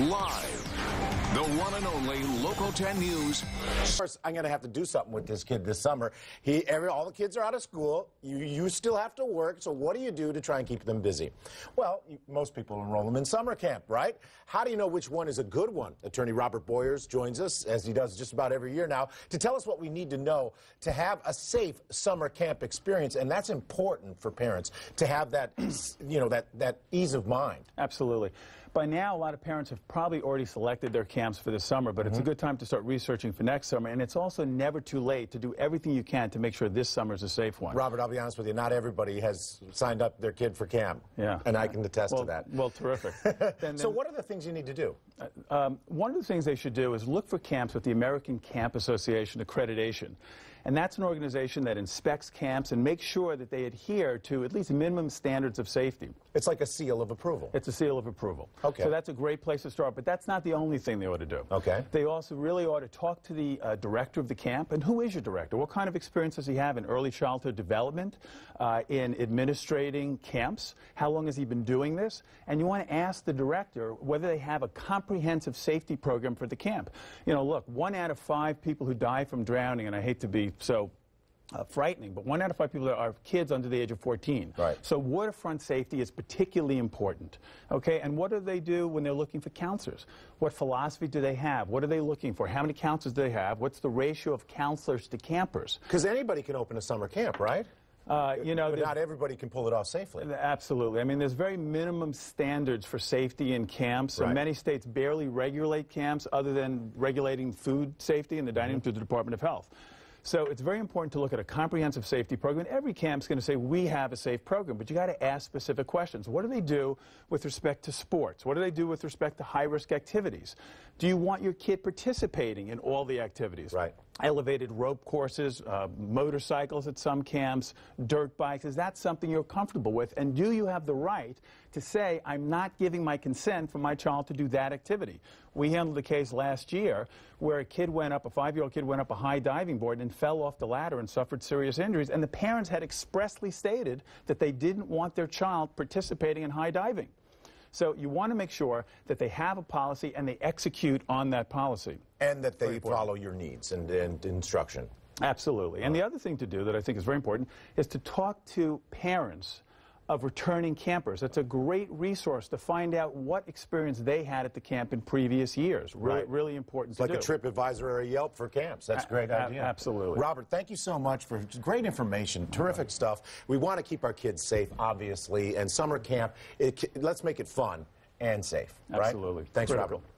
Live, the one and only Local 10 News. Of course, I'm going to have to do something with this kid this summer. All the kids are out of school. You still have to work, so what do you do to try and keep them busy? Well, most people enroll them in summer camp, right? How do you know which one is a good one? Attorney Robert Boyers joins us, as he does just about every year now, to tell us what we need to know to have a safe summer camp experience, and that's important for parents, to have that, that ease of mind. Absolutely. By now, a lot of parents have probably already selected their camps for the summer, but it's a good time to start researching for next summer, and it's also never too late to do everything you can to make sure this summer is a safe one. Robert, I'll be honest with you, not everybody has signed up their kid for camp, and I can attest to that. Well, terrific. So what are the things you need to do? One of the things they should do is look for camps with the American Camp Association accreditation. And that's an organization that inspects camps and makes sure that they adhere to at least minimum standards of safety. It's like a seal of approval. It's a seal of approval. Okay. So that's a great place to start, but that's not the only thing they ought to do. Okay. They also really ought to talk to the director of the camp. And who is your director? What kind of experience does he have in early childhood development, in administrating camps? How long has he been doing this? And you want to ask the director whether they have a comprehensive safety program for the camp. You know, look, 1 out of 5 people who die from drowning, and I hate to be so frightening, but 1 out of 5 people are kids under the age of 14. Right. So waterfront safety is particularly important. Okay, and what do they do when they're looking for counselors? What philosophy do they have? What are they looking for? How many counselors do they have? What's the ratio of counselors to campers? Because anybody can open a summer camp, right? But not everybody can pull it off safely. Absolutely. I mean, there's very minimum standards for safety in camps. Right. Many states barely regulate camps other than regulating food safety in the dining room through the Department of Health. So it's very important to look at a comprehensive safety program. Every camp's going to say, we have a safe program, but you got to ask specific questions. What do they do with respect to sports? What do they do with respect to high-risk activities? Do you want your kid participating in all the activities? Right. Elevated rope courses, motorcycles at some camps, dirt bikes. Is that something you're comfortable with? And do you have the right to say, I'm not giving my consent for my child to do that activity? We handled a case last year where a 5-year-old kid went up a high diving board and fell off the ladder and suffered serious injuries, and the parents had expressly stated that they didn't want their child participating in high diving. So you want to make sure that they have a policy and they execute on that policy. And that they follow your needs and instruction. Absolutely. And the other thing to do that I think is very important is to talk to parents of returning campers. It's a great resource to find out what experience they had at the camp in previous years. Really important to do. Like a TripAdvisor or a Yelp for camps. That's a great idea. Absolutely. Robert, thank you so much for great information, terrific stuff. We want to keep our kids safe, obviously, and summer camp, let's make it fun and safe. Absolutely. Right? Thanks, Critical. Robert.